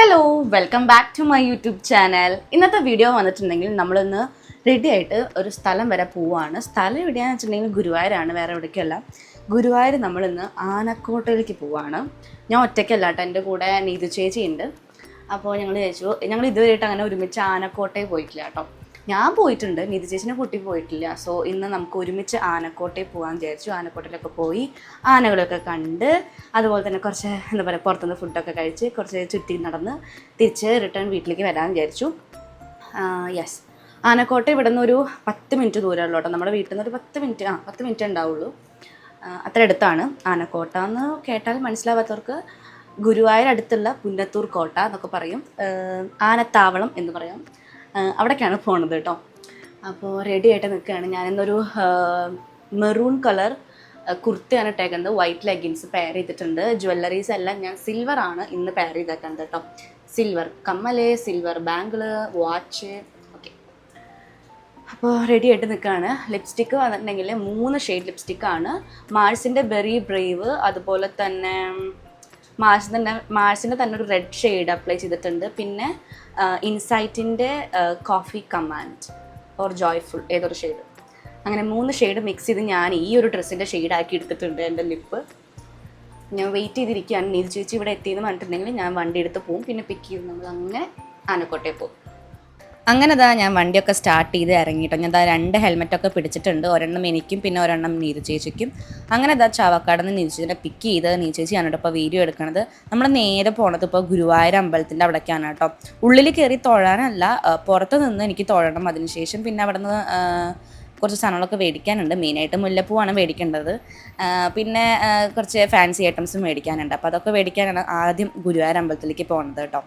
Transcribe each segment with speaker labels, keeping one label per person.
Speaker 1: Hello welcome back to my YouTube channel. ഇന്നത്തെ video വന്നിട്ടുണ്ടെങ്കിൽ നമ്മളിന്ന് റെഡി ആയിട്ട് ഒരു സ്ഥലം വരെ പോവുകയാണ്. സ്ഥലം എവിടെയാണെന്ന് വെച്ചിട്ടുണ്ടെങ്കിൽ ഗുരുവായൂരാണ്, വേറെ എവിടേക്കല്ല. ഗുരുവായൂർ നമ്മളിന്ന് ആനക്കോട്ടയിലേക്ക് പോവുകയാണ്. ഞാൻ ഒറ്റയ്ക്കല്ല കേട്ടോ, എൻ്റെ കൂടെ നീതു ചേച്ചി ഉണ്ട്. അപ്പോൾ ഞങ്ങൾ ഇതുവരെയായിട്ട് അങ്ങനെ ഒരുമിച്ച് ആനക്കോട്ടയിൽ പോയിട്ടില്ല കേട്ടോ. ഞാൻ പോയിട്ടുണ്ട്, നീതു ചേച്ചിനെ കൂട്ടി പോയിട്ടില്ല. സോ ഇന്ന് നമുക്ക് ഒരുമിച്ച് ആനക്കോട്ടയിൽ പോകാൻ വിചാരിച്ചു. ആനക്കോട്ടയിലൊക്കെ പോയി ആനകളൊക്കെ കണ്ട് അതുപോലെ തന്നെ കുറച്ച് പുറത്തുനിന്ന് ഫുഡൊക്കെ കഴിച്ച് കുറച്ച് ചുറ്റി നടന്ന് തിരിച്ച് റിട്ടേൺ വീട്ടിലേക്ക് വരാൻ വിചാരിച്ചു. യെസ്, ആനക്കോട്ട ഇവിടെ നിന്ന് ഒരു 10 മിനിറ്റ് ദൂരമുള്ളൂ കേട്ടോ. നമ്മുടെ വീട്ടിൽ നിന്ന് ഒരു 10 മിനിറ്റ് ഉണ്ടാവുള്ളൂ. അത്ര അടുത്താണ് ആനക്കോട്ട. എന്ന് കേട്ടാൽ മനസ്സിലാവാത്തവർക്ക് ഗുരുവായൂർ അടുത്തുള്ള പുന്നത്തൂർ കോട്ട എന്നൊക്കെ പറയും, ആനത്താവളം എന്ന് പറയാം. അവിടേക്കാണ് പോണത് കേട്ടോ. അപ്പോൾ റെഡി ആയിട്ട് നിൽക്കുകയാണ്. ഞാനിന്നൊരു മെറൂൺ കളർ കുർത്തയാണ് ഇട്ടേക്കുന്നത്, വൈറ്റ് ലെഗിൻസ് പെയർ ചെയ്തിട്ടുണ്ട്. ജ്വല്ലറീസ് എല്ലാം ഞാൻ സിൽവർ ആണ് ഇന്ന് പെയർ ചെയ്തേക്കുന്നത് കേട്ടോ. സിൽവർ കമ്മല്, സിൽവർ ബാംഗിള്, വാച്ച്, ഓക്കെ. അപ്പോൾ റെഡി ആയിട്ട് നിൽക്കുകയാണ്. ലിപ്സ്റ്റിക്ക് വന്നിട്ടുണ്ടെങ്കിൽ 3 ഷെയ്ഡ് ലിപ്സ്റ്റിക്കാണ്. മാഴ്സിൻ്റെ ബെറി ബ്രേവ്, അതുപോലെ തന്നെ മാഴ്സിൻ്റെ തന്നെ ഒരു റെഡ് ഷെയ്ഡ് അപ്ലൈ ചെയ്തിട്ടുണ്ട്. പിന്നെ ഇൻസൈറ്റിൻ്റെ കോഫി കമാൻഡ് ഓർ ജോയ്ഫുൾ ഏതൊരു ഷെയ്ഡ്, അങ്ങനെ 3 ഷെയ്ഡ് മിക്സ് ചെയ്ത് ഞാൻ ഈ ഒരു ഡ്രസ്സിൻ്റെ ഷെയ്ഡാക്കി എടുത്തിട്ടുണ്ട് എൻ്റെ ലിപ്പ്. ഞാൻ വെയിറ്റ് ചെയ്തിരിക്കുകയാണ്. നീതു ചേച്ചി ഇവിടെ എത്തിയെന്ന് പറഞ്ഞിട്ടുണ്ടെങ്കിൽ ഞാൻ വണ്ടി എടുത്ത് പോവും, പിന്നെ പിക്ക് ചെയ്ത് നമ്മൾ അങ്ങനെ ആനക്കോട്ടയിൽ പോകും. അങ്ങനെ ഞാൻ വണ്ടിയൊക്കെ സ്റ്റാർട്ട് ചെയ്ത് ഇറങ്ങിയിട്ടോ. ഞാൻ 2 ഹെൽമെറ്റൊക്കെ പിടിച്ചിട്ടുണ്ട്, ഒരെണ്ണം എനിക്കും പിന്നെ ഒരെണ്ണം നീതു ചേച്ചിക്കും. അങ്ങനെ ചാവക്കാട് നിന്ന് നീതു ചേച്ചിനെ പിക്ക് ചെയ്ത് നീതു ചേച്ചിയാണ് കേട്ടോ ഇപ്പോൾ വീഡിയോ എടുക്കുന്നത്. നമ്മൾ നേരെ പോണത് ഇപ്പോൾ ഗുരുവായൂർ അമ്പലത്തിൻ്റെ അവിടേക്കാണ് കേട്ടോ. ഉള്ളിൽ കയറി തൊഴാനല്ല, പുറത്ത് നിന്ന് എനിക്ക് തൊഴണം. അതിനുശേഷം പിന്നെ അവിടെ നിന്ന് കുറച്ച് സാധനങ്ങളൊക്കെ മേടിക്കാനുണ്ട്. മെയിനായിട്ട് മുല്ലപ്പൂവാണ് മേടിക്കേണ്ടത്. പിന്നെ കുറച്ച് ഫാൻസി ഐറ്റംസും മേടിക്കാനുണ്ട്. അപ്പോൾ അതൊക്കെ മേടിക്കാനാണ് ആദ്യം ഗുരുവായൂർ അമ്പലത്തിലേക്ക് പോകുന്നത് കേട്ടോ.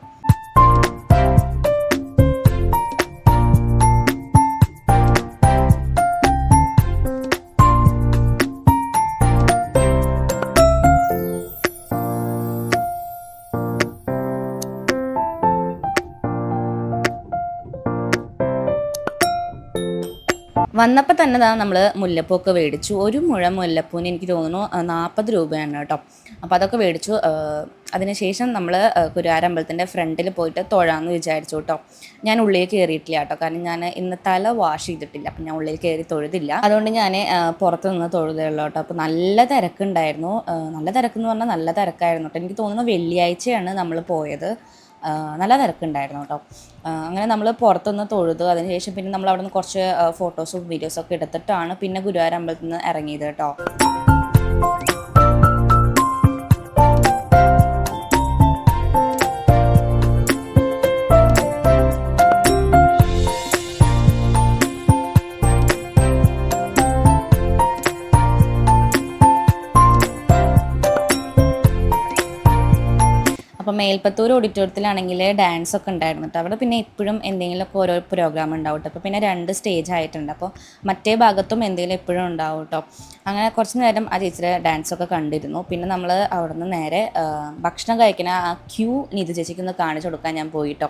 Speaker 1: വന്നപ്പോൾ തന്നെ നമ്മൾ മുല്ലപ്പൂക്കെ മേടിച്ചു. ഒരു മുഴം മുല്ലപ്പൂവിന് എനിക്ക് തോന്നുന്നു 40 രൂപയാണ് കേട്ടോ. അപ്പോൾ അതൊക്കെ മേടിച്ചു. അതിനുശേഷം നമ്മൾ ഗുരുവായൂർ അമ്പലത്തിൻ്റെ ഫ്രണ്ടിൽ പോയിട്ട് തൊഴാമെന്ന് വിചാരിച്ചു കേട്ടോ. ഞാൻ ഉള്ളിൽ കയറിയിട്ടില്ല കേട്ടോ, കാരണം ഞാൻ ഇന്ന് തല വാഷ് ചെയ്തിട്ടില്ല. അപ്പം ഞാൻ ഉള്ളിൽ കയറി തൊഴുതില്ല. അതുകൊണ്ട് ഞാൻ പുറത്ത് നിന്ന് തൊഴുതുള്ളൂ കേട്ടോ. അപ്പോൾ നല്ല തിരക്കുണ്ടായിരുന്നു. നല്ല തിരക്കെന്ന് പറഞ്ഞാൽ നല്ല തിരക്കായിരുന്നു കേട്ടോ. എനിക്ക് തോന്നുന്നു വെള്ളിയാഴ്ചയാണ് നമ്മൾ പോയത്. നല്ല തിരക്കുണ്ടായിരുന്നു കേട്ടോ. അങ്ങനെ നമ്മൾ പുറത്തുനിന്ന് തൊഴുതു. അതിനുശേഷം പിന്നെ നമ്മൾ അവിടെ നിന്ന് കുറച്ച് ഫോട്ടോസും വീഡിയോസൊക്കെ എടുത്തിട്ടാണ് പിന്നെ ഗുരുവായൂർ അമ്പലത്തിൽ നിന്ന് ഇറങ്ങിയത് കേട്ടോ. അപ്പോൾ മേൽപ്പത്തൂർ ഓഡിറ്റോറിയത്തിലാണെങ്കിൽ ഡാൻസ് ഒക്കെ ഉണ്ടായിരുന്നു കേട്ടോ. അവിടെ പിന്നെ എപ്പോഴും എന്തെങ്കിലുമൊക്കെ ഓരോ പ്രോഗ്രാം ഉണ്ടാവും കേട്ടോ. അപ്പോൾ പിന്നെ 2 സ്റ്റേജ് ആയിട്ടുണ്ട്. അപ്പോൾ മറ്റേ ഭാഗത്തും എന്തെങ്കിലും എപ്പോഴും ഉണ്ടാവും കേട്ടോ. അങ്ങനെ കുറച്ച് നേരം ആ ചേച്ചിയുടെ ഡാൻസൊക്കെ കണ്ടിരുന്നു. പിന്നെ നമ്മൾ അവിടെ നിന്ന് നേരെ ഭക്ഷണം കഴിക്കുന്ന ആ ക്യൂ നീതു ചേച്ചിക്ക് ഒന്ന് കാണിച്ചു കൊടുക്കാൻ ഞാൻ പോയിട്ടോ.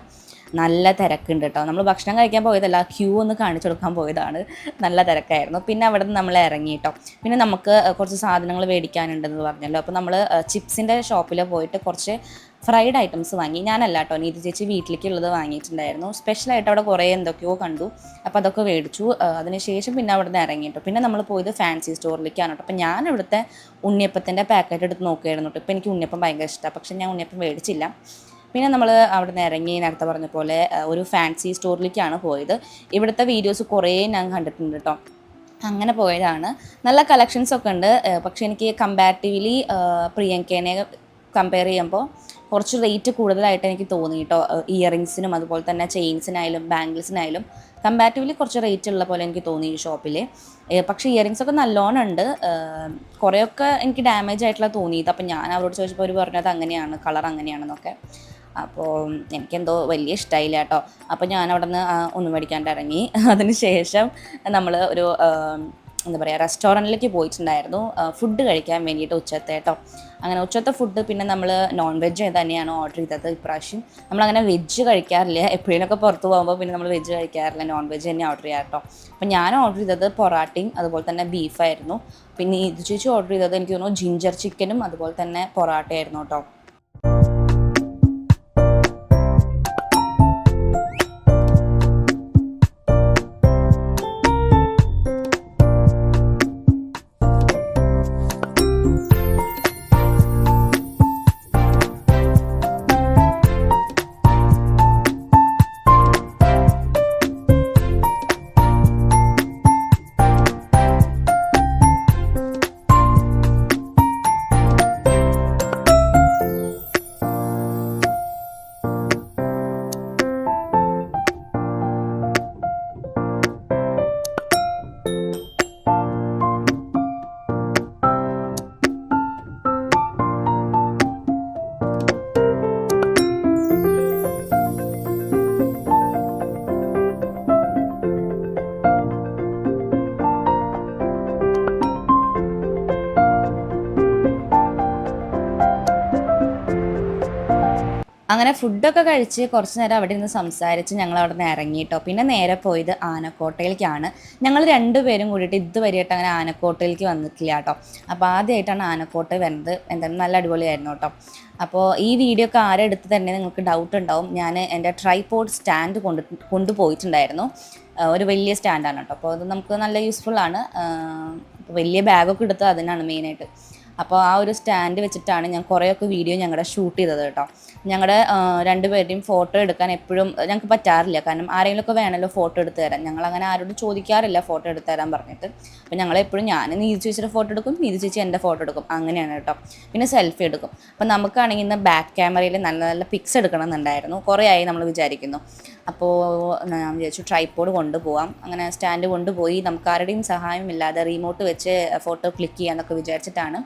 Speaker 1: നല്ല തിരക്കുണ്ട് കേട്ടോ. നമ്മൾ ഭക്ഷണം കഴിക്കാൻ പോയതല്ല, ക്യൂ ഒന്ന് കാണിച്ചു കൊടുക്കാൻ പോയതാണ്. നല്ല തിരക്കായിരുന്നു. പിന്നെ അവിടെ നിന്ന് നമ്മൾ ഇറങ്ങി കേട്ടോ. പിന്നെ നമുക്ക് കുറച്ച് സാധനങ്ങൾ മേടിക്കാനുണ്ടെന്ന് പറഞ്ഞല്ലോ. അപ്പോൾ നമ്മൾ ചിപ്സിൻ്റെ ഷോപ്പിൽ പോയിട്ട് കുറച്ച് ഫ്രൈഡ് ഐറ്റംസ് വാങ്ങി. ഞാനല്ല കേട്ടോ, നീതു ചേച്ചി വീട്ടിലേക്കുള്ളത് വാങ്ങിയിട്ടുണ്ടായിരുന്നു. സ്പെഷ്യലായിട്ട് അവിടെ കുറേ എന്തൊക്കെയോ കണ്ടു. അപ്പോൾ അതൊക്കെ മേടിച്ചു. അതിനുശേഷം പിന്നെ അവിടെ നിന്ന് ഇറങ്ങി കേട്ടോ. പിന്നെ നമ്മൾ പോയത് ഫാൻസി സ്റ്റോറിലേക്കാണ് കേട്ടോ. അപ്പോൾ ഞാൻ ഇവിടുത്തെ ഉണ്ണിയപ്പത്തിൻ്റെ പാക്കറ്റ് എടുത്ത് നോക്കുകയായിരുന്നു കേട്ടോ. ഇപ്പോൾ എനിക്ക് ഉണ്ണിയപ്പം ഭയങ്കര ഇഷ്ടമാണ്, പക്ഷേ ഞാൻ ഉണ്ണിയപ്പം മേടിച്ചില്ല. പിന്നെ നമ്മൾ അവിടെ നിന്ന് ഇറങ്ങി നേരത്തെ പറഞ്ഞ പോലെ ഒരു ഫാൻസി സ്റ്റോറിലേക്കാണ് പോയത്. ഇവിടുത്തെ വീഡിയോസ് കുറേ ഞാൻ കണ്ടിട്ടുണ്ട് കേട്ടോ. അങ്ങനെ പോയതാണ്. നല്ല കളക്ഷൻസൊക്കെ ഉണ്ട്. പക്ഷേ എനിക്ക് കമ്പാരിറ്റീവ്ലി പ്രിയങ്കേനെ കമ്പയർ ചെയ്യുമ്പോൾ കുറച്ച് റേറ്റ് കൂടുതലായിട്ട് എനിക്ക് തോന്നി കേട്ടോ. ഇയറിങ്സിനും അതുപോലെ തന്നെ ചെയിൻസിനായാലും ബാംഗിൾസിനായാലും കമ്പാരിറ്റീവ്ലി കുറച്ച് റേറ്റ് ഉള്ള പോലെ എനിക്ക് തോന്നി ഈ ഷോപ്പിൽ. പക്ഷേ ഇയറിങ്സൊക്കെ നല്ലോണം ഉണ്ട്. കുറേയൊക്കെ എനിക്ക് ഡാമേജ് ആയിട്ടുള്ള തോന്നിയത്. അപ്പം ഞാൻ അവരോട് ചോദിച്ചപ്പോൾ അവർ പറഞ്ഞത് അങ്ങനെയാണ്, കളർ അങ്ങനെയാണെന്നൊക്കെ. അപ്പോൾ എനിക്കെന്തോ വലിയ ഇഷ്ടമായില്ല കേട്ടോ. അപ്പോൾ ഞാൻ അവിടെ നിന്ന് ഒന്നും മേടിക്കാണ്ട് ഇറങ്ങി. അതിന് ശേഷം നമ്മൾ ഒരു എന്താ പറയുക റെസ്റ്റോറൻറ്റിലേക്ക് പോയിട്ടുണ്ടായിരുന്നു ഫുഡ് കഴിക്കാൻ വേണ്ടിയിട്ട് ഉച്ചത്തെ കേട്ടോ. അങ്ങനെ ഉച്ചത്തെ ഫുഡ് പിന്നെ നമ്മൾ നോൺ വെജ് തന്നെയാണ് ഓർഡർ ചെയ്തത്. ഇപ്രാവശ്യം നമ്മളങ്ങനെ വെജ് കഴിക്കാറില്ല. എപ്പോഴേലൊക്കെ പുറത്ത് പോകുമ്പോൾ പിന്നെ നമ്മൾ വെജ് കഴിക്കാറില്ല, നോൺ വെജ് തന്നെ ഓർഡർ ചെയ്യാം കേട്ടോ. അപ്പം ഞാൻ ഓർഡർ ചെയ്തത് പൊറാട്ടയും അതുപോലെ തന്നെ ബീഫായിരുന്നു. പിന്നെ ഇത് ചേച്ചി ഓർഡർ ചെയ്തത് എനിക്ക് തോന്നുന്നു ജിഞ്ചർ ചിക്കനും അതുപോലെ തന്നെ പൊറാട്ടയായിരുന്നു കേട്ടോ. അങ്ങനെ ഫുഡൊക്കെ കഴിച്ച് കുറച്ച് നേരം അവിടെ നിന്ന് സംസാരിച്ച് ഞങ്ങൾ അവിടെ നിന്ന് ഇറങ്ങി കേട്ടോ. പിന്നെ നേരെ പോയത് ആനക്കോട്ടയിലേക്കാണ്. ഞങ്ങൾ രണ്ടുപേരും കൂടിയിട്ട് ഇതുവരെയായിട്ട് അങ്ങനെ ആനക്കോട്ടയിലേക്ക് വന്നിട്ടില്ല കേട്ടോ. അപ്പോൾ ആദ്യമായിട്ടാണ് ആനക്കോട്ടയിൽ വരുന്നത്. എന്തായാലും നല്ല അടിപൊളിയായിരുന്നു കേട്ടോ. അപ്പോൾ ഈ വീഡിയോ ഒക്കെ ആരെടുത്ത് തന്നെ നിങ്ങൾക്ക് ഡൗട്ട് ഉണ്ടാവും. ഞാൻ എൻ്റെ ട്രൈപോഡ് സ്റ്റാൻഡ് കൊണ്ടുപോയിട്ടുണ്ടായിരുന്നു. ഒരു വലിയ സ്റ്റാൻഡാണ് കേട്ടോ. അപ്പോൾ അത് നമുക്ക് നല്ല യൂസ്ഫുള്ളാണ്. വലിയ ബാഗൊക്കെ എടുത്തത് അതിനാണ് മെയിനായിട്ട്. അപ്പോൾ ആ ഒരു സ്റ്റാൻഡ് വെച്ചിട്ടാണ് ഞാൻ കുറേയൊക്കെ വീഡിയോ ഞങ്ങളുടെ ഷൂട്ട് ചെയ്തത് കേട്ടോ. ഞങ്ങളുടെ രണ്ടുപേരുടെയും ഫോട്ടോ എടുക്കാൻ എപ്പോഴും ഞങ്ങൾക്ക് പറ്റാറില്ല. കാരണം ആരെങ്കിലുമൊക്കെ വേണമല്ലോ ഫോട്ടോ എടുത്ത് തരാൻ. ഞങ്ങളങ്ങനെ ആരോടും ചോദിക്കാറില്ല ഫോട്ടോ എടുത്ത് തരാൻ പറഞ്ഞിട്ട്. അപ്പോൾ ഞങ്ങളെപ്പോഴും ഞാൻ നീതി ചേച്ചിയുടെ ഫോട്ടോ എടുക്കും, നീതി ചേച്ചി എൻ്റെ ഫോട്ടോ എടുക്കും, അങ്ങനെയാണ് കേട്ടോ. പിന്നെ സെൽഫി എടുക്കും. അപ്പോൾ നമുക്കാണെങ്കിൽ ഇന്ന് ബാക്ക് ക്യാമറയിൽ നല്ല നല്ല പിക്സ് എടുക്കണം എന്നുണ്ടായിരുന്നു. കുറേ ആയി നമ്മൾ വിചാരിക്കുന്നു. അപ്പോൾ ഞാൻ വിചാരിച്ചു ട്രൈപോഡ് കൊണ്ടുപോകാം. അങ്ങനെ സ്റ്റാൻഡ് കൊണ്ടുപോയി നമുക്ക് ആരുടെയും സഹായമില്ലാതെ റിമോട്ട് വെച്ച് ഫോട്ടോ ക്ലിക്ക് ചെയ്യാമെന്നൊക്കെ വിചാരിച്ചിട്ടാണ്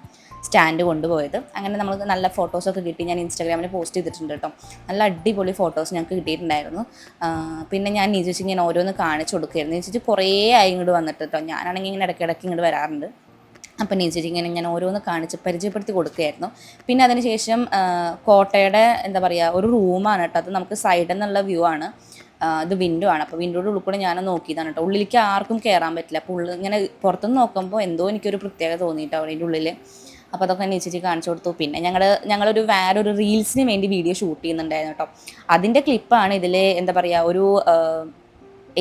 Speaker 1: സ്റ്റാൻഡ് കൊണ്ടുപോയത്. അങ്ങനെ നമുക്ക് നല്ല ഫോട്ടോസൊക്കെ കിട്ടി. ഞാൻ ഇൻസ്റ്റാഗ്രാമിൽ പോസ്റ്റ് ചെയ്തിട്ടുണ്ട് കേട്ടോ. നല്ല അടിപൊളി ഫോട്ടോസ് ഞങ്ങൾക്ക് കിട്ടിയിട്ടുണ്ടായിരുന്നു. പിന്നെ ഞാൻ നീതിച്ച് ഇങ്ങനെ ഓരോന്ന് കാണിച്ചു കൊടുക്കുകയായിരുന്നു. നീതിച്ച് കുറേ ആയി ഇങ്ങോട്ട് വന്നിട്ട് കേട്ടോ. ഞാനാണെങ്കിൽ ഇങ്ങനെ ഇടയ്ക്കിടയ്ക്ക് ഇങ്ങോട്ട് വരാറുണ്ട്. അപ്പം നീതിച്ച് ഇങ്ങനെ ഓരോന്ന് കാണിച്ച് പരിചയപ്പെടുത്തി കൊടുക്കുകയായിരുന്നു. പിന്നെ അതിന് ശേഷം കോട്ടയുടെ എന്താ പറയുക ഒരു റൂമാണ് കേട്ടോ. അത് നമുക്ക് സൈഡിൽ നിന്നുള്ള വ്യൂ ആണ്. ഇത് വിൻഡോ ആണ്. അപ്പോൾ വിൻഡോയുടെ ഉള്ളിൽ കൂടെ ഞാൻ നോക്കിയതാണ് കേട്ടോ. ഉള്ളിലേക്ക് ആർക്കും കയറാൻ പറ്റില്ല. അപ്പോൾ ഇങ്ങനെ പുറത്തുനിന്ന് നോക്കുമ്പോൾ എന്തോ എനിക്കൊരു പ്രത്യേകത തോന്നിയിട്ടോ അതിൻ്റെ ഉള്ളിൽ. അപ്പോൾ അതൊക്കെ ചേച്ചി കാണിച്ചു കൊടുത്തു. പിന്നെ ഞങ്ങളൊരു വേറൊരു റീൽസിന് വേണ്ടി വീഡിയോ ഷൂട്ട് ചെയ്യുന്നുണ്ടായിരുന്നു കേട്ടോ. അതിൻ്റെ ക്ലിപ്പാണ് ഇതിൽ എന്താ പറയുക ഒരു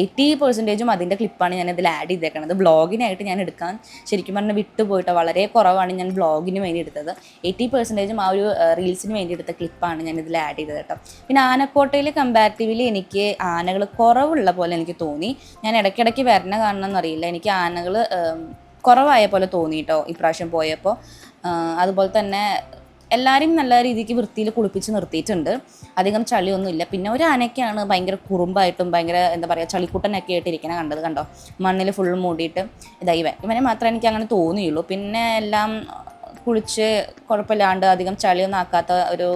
Speaker 1: 80% അതിൻ്റെ ക്ലിപ്പാണ് ഞാൻ ഇതിൽ ആഡ് ചെയ്തേക്കണത്. വ്ളോഗിനായിട്ട് ഞാൻ എടുക്കാൻ ശരിക്കും പറഞ്ഞാൽ വിട്ടുപോയിട്ടോ. വളരെ കുറവാണ് ഞാൻ വ്ളോഗിന് വേണ്ടി എടുത്തത്. 80% ആ ഒരു റീൽസിന് വേണ്ടി എടുത്ത ക്ലിപ്പാണ് ഞാൻ ഇതിൽ ആഡ് ചെയ്തത് കേട്ടോ. പിന്നെ ആനക്കോട്ടയിൽ കമ്പാരിറ്റീവ്ലി എനിക്ക് ആനകൾ കുറവുള്ള പോലെ എനിക്ക് തോന്നി. ഞാൻ ഇടയ്ക്കിടയ്ക്ക് വരണ കാണണമെന്നറിയില്ല, എനിക്ക് ആനകൾ കുറവായ പോലെ തോന്നി കേട്ടോ ഇപ്രാവശ്യം പോയപ്പോൾ. അതുപോലെ തന്നെ എല്ലാവരെയും നല്ല രീതിക്ക് വൃത്തിയിൽ കുളിപ്പിച്ച് നിർത്തിയിട്ടുണ്ട്. അധികം ചളിയൊന്നുമില്ല. പിന്നെ ഒരു ആനയ്ക്കാണ് ഭയങ്കര കുറുമ്പായിട്ടും ഭയങ്കര എന്താ പറയുക ചളിക്കുട്ടനൊക്കെ ആയിട്ട് ഇരിക്കണ കണ്ടോ. മണ്ണിൽ ഫുൾ മൂടിയിട്ട് ഇവനെ മാത്രമേ എനിക്ക് അങ്ങനെ തോന്നിയുള്ളൂ. പിന്നെ എല്ലാം കുളിച്ച് കുഴപ്പമില്ലാണ്ട് അധികം ചളിയൊന്നും ആക്കാത്ത ഒരു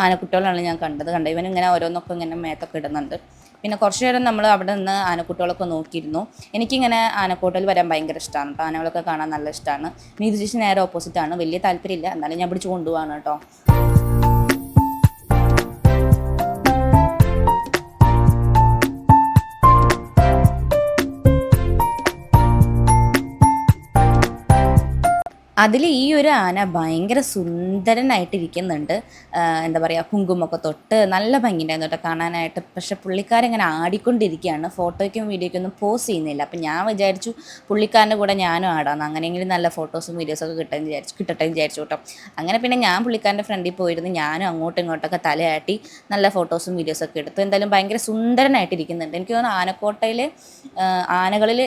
Speaker 1: ആനക്കുട്ടികളാണ് ഞാൻ കണ്ടത്. ഇവനിങ്ങനെ ഓരോന്നൊക്കെ ഇങ്ങനെ മേത്തൊക്കെ ഇടുന്നുണ്ട്. പിന്നെ കുറച്ച് നേരം നമ്മൾ അവിടെ നിന്ന് ആനക്കുട്ടികളൊക്കെ നോക്കിയിരുന്നു. എനിക്കിങ്ങനെ ആനക്കോട്ടയിൽ വരാൻ ഭയങ്കര ഇഷ്ടമാണ് കേട്ടോ. ആനകളൊക്കെ കാണാൻ നല്ല ഇഷ്ടമാണ്. നീതി ചേച്ചി നേരെ ഓപ്പോസിറ്റാണ്. വലിയ താല്പര്യമില്ല, എന്നാലും ഞാൻ പിടിച്ച് കൊണ്ടുപോകാണ് കേട്ടോ. അതിൽ ഈ ഒരു ആന ഭയങ്കര സുന്ദരനായിട്ടിരിക്കുന്നുണ്ട്. എന്താ പറയുക കുങ്കുമൊക്കെ തൊട്ട് നല്ല ഭംഗിയുണ്ടായിരുന്നു കേട്ടോ കാണാനായിട്ട്. പക്ഷേ പുള്ളിക്കാരിങ്ങനെ ആടിക്കൊണ്ടിരിക്കുകയാണ്. ഫോട്ടോയ്ക്കും വീഡിയോയ്ക്കൊന്നും പോസ്റ്റ് ചെയ്യുന്നില്ല. അപ്പം ഞാൻ വിചാരിച്ചു പുള്ളിക്കാരൻ്റെ കൂടെ ഞാനും ആടാന്ന്, അങ്ങനെയെങ്കിലും നല്ല ഫോട്ടോസും വീഡിയോസൊക്കെ കിട്ടട്ടെ വിചാരിച്ചു കേട്ടോ. അങ്ങനെ പിന്നെ ഞാൻ പുള്ളിക്കാരൻ്റെ ഫ്രണ്ടിൽ പോയിരുന്നു. ഞാനും അങ്ങോട്ടും ഇങ്ങോട്ടൊക്കെ തലയാട്ടി നല്ല ഫോട്ടോസും വീഡിയോസൊക്കെ എടുത്തു. എന്തായാലും ഭയങ്കര സുന്ദരനായിട്ടിരിക്കുന്നുണ്ട്. എനിക്ക് തോന്നുന്നു ആനക്കോട്ടയിൽ ആനകളിൽ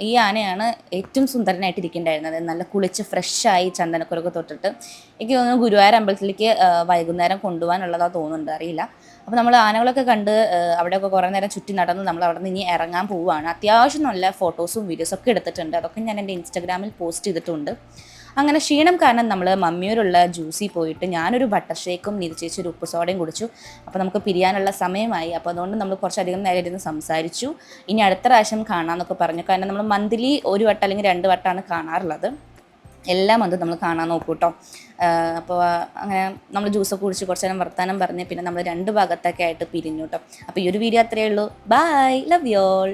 Speaker 1: ഈ ആനയാണ് ഏറ്റവും സുന്ദരനായിട്ടിരിക്കുന്നുണ്ടായിരുന്നത്. നല്ല കുളിച്ച് ഫ്രഷായി ചന്ദനക്കുരൊക്കെ തൊട്ടിട്ട്. എനിക്ക് തോന്നുന്നു ഗുരുവായൂർ അമ്പലത്തിലേക്ക് വൈകുന്നേരം കൊണ്ടുപോകാനുള്ളതാ തോന്നുന്നുണ്ട്, അറിയില്ല. അപ്പോൾ നമ്മൾ ആനകളൊക്കെ കണ്ട് അവിടെയൊക്കെ കുറേ നേരം ചുറ്റി നടന്ന് നമ്മൾ അവിടെ നിന്ന് ഇനി ഇറങ്ങാൻ പോവുകയാണ്. അത്യാവശ്യം നല്ല ഫോട്ടോസും വീഡിയോസൊക്കെ എടുത്തിട്ടുണ്ട്. അതൊക്കെ ഞാൻ എൻ്റെ ഇൻസ്റ്റാഗ്രാമിൽ പോസ്റ്റ് ചെയ്തിട്ടുണ്ട്. അങ്ങനെ ക്ഷീണം കാരണം നമ്മൾ മമ്മിയൂരുള്ള ജ്യൂസിൽ പോയിട്ട് ഞാനൊരു ബട്ടർ ഷേക്കും നീതി ചേച്ചി ഒരു ഉപ്പ് സോഡയും കുടിച്ചു. അപ്പോൾ നമുക്ക് പിരിയാനുള്ള സമയമായി. അപ്പോൾ അതുകൊണ്ട് നമ്മൾ കുറച്ചധികം നേരം ഇരുന്ന് സംസാരിച്ചു. ഇനി അടുത്ത പ്രാവശ്യം കാണാമെന്നൊക്കെ പറഞ്ഞു. കാരണം നമ്മൾ മന്ത്ലി ഒരു വട്ടം അല്ലെങ്കിൽ 2 വട്ടമാണ് കാണാറുള്ളത്. എല്ലാം അത് നമ്മൾ കാണാൻ നോക്കൂ കേട്ടോ. അപ്പോൾ അങ്ങനെ നമ്മൾ ജ്യൂസൊക്കെ കുടിച്ച് കുറച്ച് നേരം വർത്താനം പറഞ്ഞ് പിന്നെ നമ്മൾ 2 ഭാഗത്തൊക്കെ ആയിട്ട് പിരിഞ്ഞു കേട്ടോ. അപ്പോൾ ഈ ഒരു വീഡിയോ അത്രയേ ഉള്ളൂ. Bye, love you all.